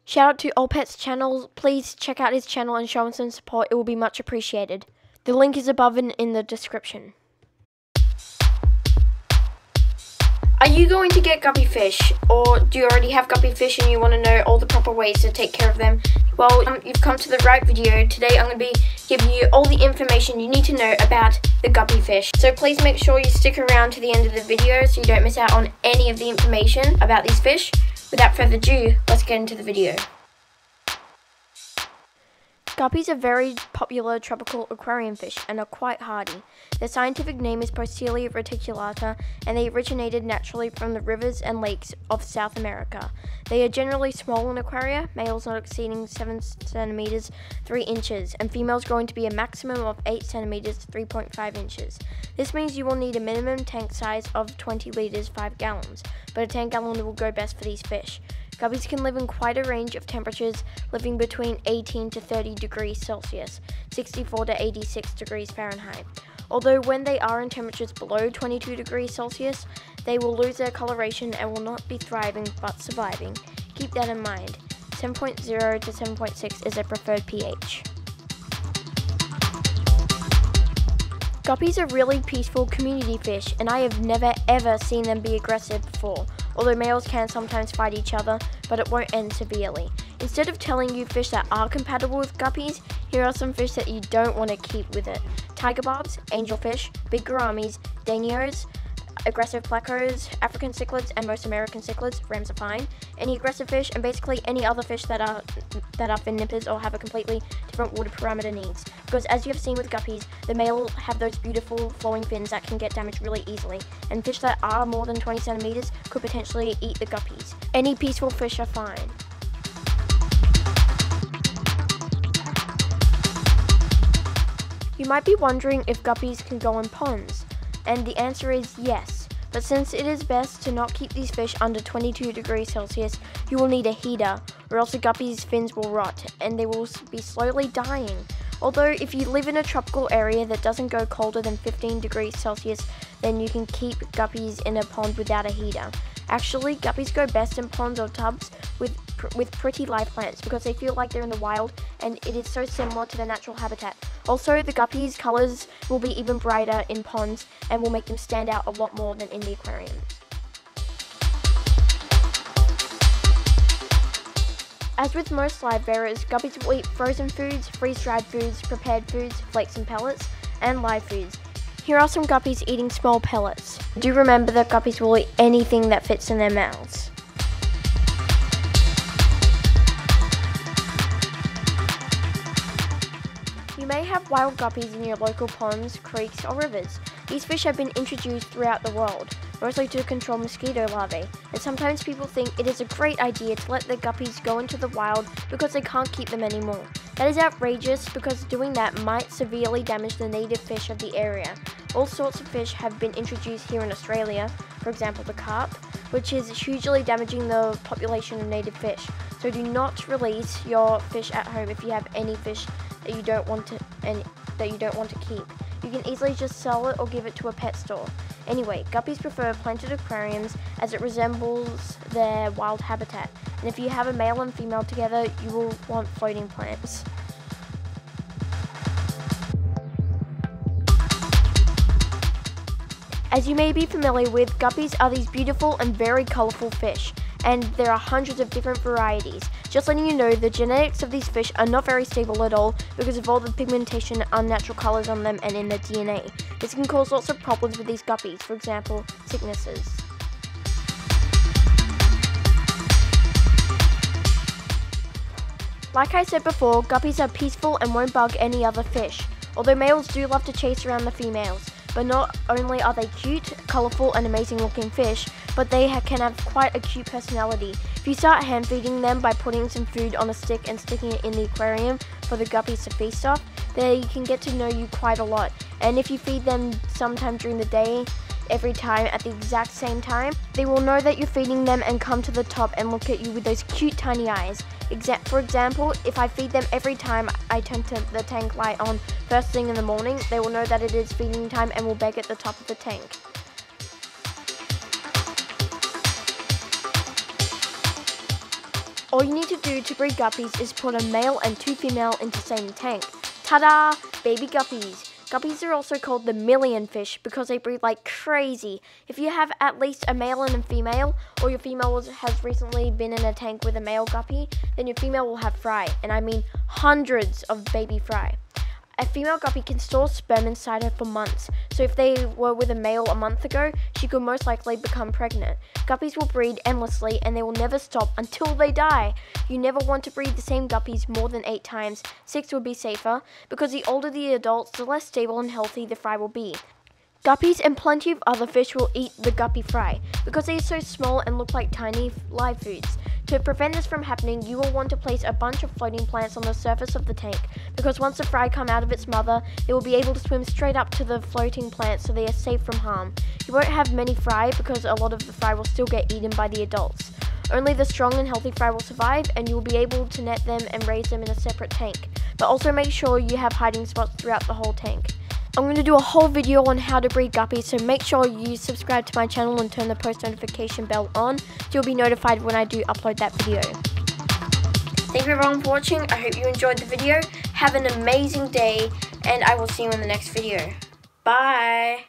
Shout out to All Pet's channel. Please check out his channel and show him some support. It will be much appreciated. The link is above and in the description. Are you going to get guppy fish, or do you already have guppy fish and you want to know all the proper ways to take care of them? Well, you've come to the right video. Today I'm going to be giving you all the information you need to know about the guppy fish. So please make sure you stick around to the end of the video so you don't miss out on any of the information about these fish. Without further ado, let's get into the video. Guppies are very popular tropical aquarium fish and are quite hardy. Their scientific name is Poecilia reticulata, and they originated naturally from the rivers and lakes of South America. They are generally small in aquaria, males not exceeding 7 centimeters 3 inches, and females growing to be a maximum of 8 centimeters 3.5 inches. This means you will need a minimum tank size of 20 liters 5 gallons, but a 10 gallon will go best for these fish. Guppies can live in quite a range of temperatures, living between 18 to 30 degrees Celsius, 64 to 86 degrees Fahrenheit. Although when they are in temperatures below 22 degrees Celsius, they will lose their coloration and will not be thriving but surviving. Keep that in mind. 7.0 to 7.6 is their preferred pH. Guppies are really peaceful community fish, and I have never ever seen them be aggressive before. Although males can sometimes fight each other, but it won't end severely. Instead of telling you fish that are compatible with guppies, here are some fish that you don't want to keep with it. Tiger barbs, angelfish, big gouramis, danios, aggressive placos, African cichlids, and most American cichlids, rams are fine. Any aggressive fish, and basically any other fish that are fin nippers or have a completely different water parameter needs. Because as you have seen with guppies, the male have those beautiful flowing fins that can get damaged really easily, and fish that are more than 20 centimeters could potentially eat the guppies. Any peaceful fish are fine. You might be wondering if guppies can go in ponds, and the answer is yes. But since it is best to not keep these fish under 22 degrees Celsius, you will need a heater, or else the guppy's fins will rot, and they will be slowly dying. Although if you live in a tropical area that doesn't go colder than 15 degrees Celsius, then you can keep guppies in a pond without a heater. Actually, guppies go best in ponds or tubs with pretty live plants because they feel like they're in the wild, and it is so similar to their natural habitat. Also, the guppies' colors will be even brighter in ponds and will make them stand out a lot more than in the aquariums. As with most live bearers, guppies will eat frozen foods, freeze-dried foods, prepared foods, flakes and pellets, and live foods. Here are some guppies eating small pellets. Do remember that guppies will eat anything that fits in their mouths. You may have wild guppies in your local ponds, creeks, or rivers. These fish have been introduced throughout the world, mostly to control mosquito larvae, and sometimes people think it is a great idea to let the guppies go into the wild because they can't keep them anymore. That is outrageous because doing that might severely damage the native fish of the area. All sorts of fish have been introduced here in Australia, for example the carp, which is hugely damaging the population of native fish. So do not release your fish at home if you have any fish that you don't want to keep. You can easily just sell it or give it to a pet store. Anyway, guppies prefer planted aquariums as it resembles their wild habitat, and if you have a male and female together, you will want floating plants. As you may be familiar with, guppies are these beautiful and very colourful fish, and there are hundreds of different varieties. Just letting you know, the genetics of these fish are not very stable at all because of all the pigmentation and unnatural colours on them and in their DNA. This can cause lots of problems with these guppies, for example, sicknesses. Like I said before, guppies are peaceful and won't bug any other fish, although males do love to chase around the females. But not only are they cute, colourful and amazing looking fish, but they can have quite a cute personality. If you start hand feeding them by putting some food on a stick and sticking it in the aquarium for the guppies to feast off, they can get to know you quite a lot. And if you feed them sometime during the day, every time at the exact same time, they will know that you're feeding them and come to the top and look at you with those cute tiny eyes. For example, if I feed them every time I turn the tank light on first thing in the morning, they will know that it is feeding time and will beg at the top of the tank. All you need to do to breed guppies is put a male and 2 female into the same tank. Ta-da! Baby guppies. Guppies are also called the million fish because they breed like crazy. If you have at least a male and a female, or your female has recently been in a tank with a male guppy, then your female will have fry, and I mean hundreds of baby fry. A female guppy can store sperm inside her for months, so if they were with a male a month ago, she could most likely become pregnant. Guppies will breed endlessly and they will never stop until they die. You never want to breed the same guppies more than 8 times. 6 would be safer, because the older the adults, the less stable and healthy the fry will be. Guppies and plenty of other fish will eat the guppy fry because they are so small and look like tiny live foods. To prevent this from happening, you will want to place a bunch of floating plants on the surface of the tank, because once the fry come out of its mother, it will be able to swim straight up to the floating plants so they are safe from harm. You won't have many fry because a lot of the fry will still get eaten by the adults. Only the strong and healthy fry will survive, and you will be able to net them and raise them in a separate tank. But also make sure you have hiding spots throughout the whole tank. I'm going to do a whole video on how to breed guppies, so make sure you subscribe to my channel and turn the post notification bell on so you'll be notified when I do upload that video. Thank you everyone for watching. I hope you enjoyed the video. Have an amazing day, and I will see you in the next video. Bye!